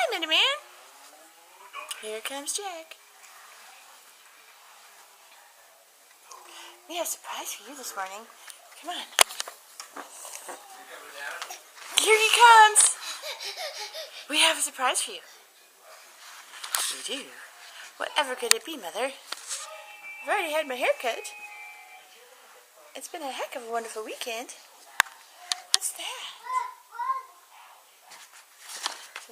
Hi, Minnie Man. Here comes Jack. We have a surprise for you this morning. Come on. Here he comes. We have a surprise for you. We do. Whatever could it be, Mother? I've already had my hair cut. It's been a heck of a wonderful weekend. What's that?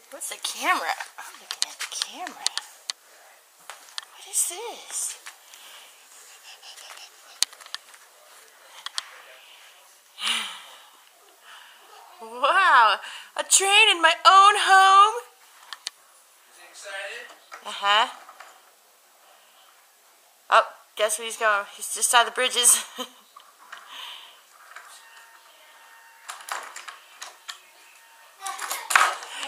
What's the camera? I'm looking at the camera. What is this? Wow, a train in my own home. Is he excited? Uh-huh. Oh, guess where he's going? He's just saw the bridges.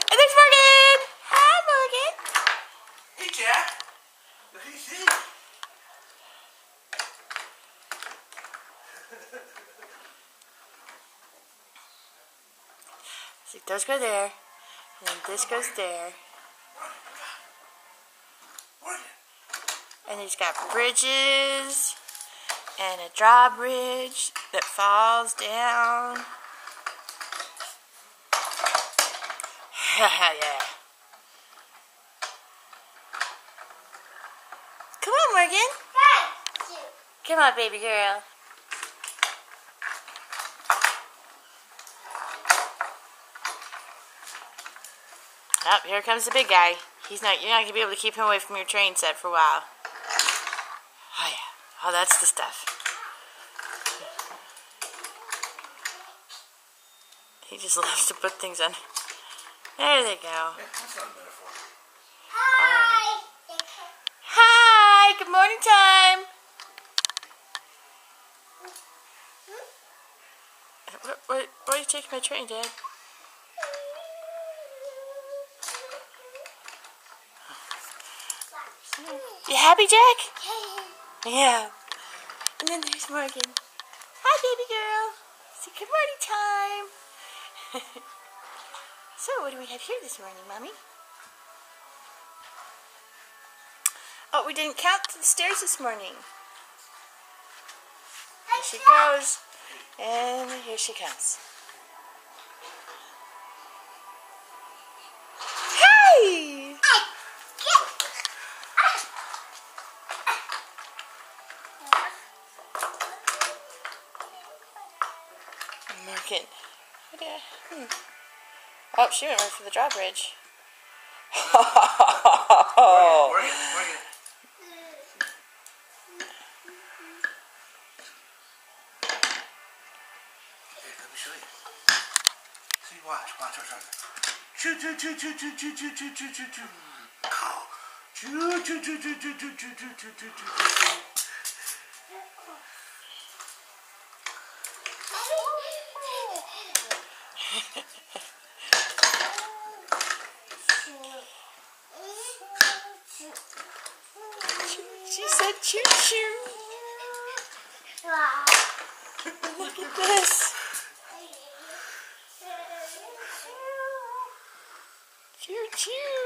And there's Morgan! Hi, Morgan! Hey, Jack. What do you think? So those go there, and then this goes there. Morgan. And he's got bridges and a drawbridge that falls down. Yeah. Come on, Morgan. Come on, baby girl. Oh, here comes the big guy. You're not going to be able to keep him away from your train set for a while. Oh, yeah. Oh, that's the stuff. He just loves to put things on. There they go. Yeah, that's not a metaphor. Hi. Hi. Good morning time. Why are you taking my train, Dad? You happy, Jack? Yeah. And then there's Morgan. Hi, baby girl. It's good morning time. So, what do we have here this morning, Mommy? Oh, we didn't count the stairs this morning. Here she goes. And here she comes. Hey! Morgan. Oh, she went right for the drawbridge. Morgan. Hey, let me show you. See, watch. Choo choo choo choo choo choo choo choo choo choo choo. Choo choo choo choo choo choo choo choo choo choo choo. She said choo-choo. Look at this. Choo-choo.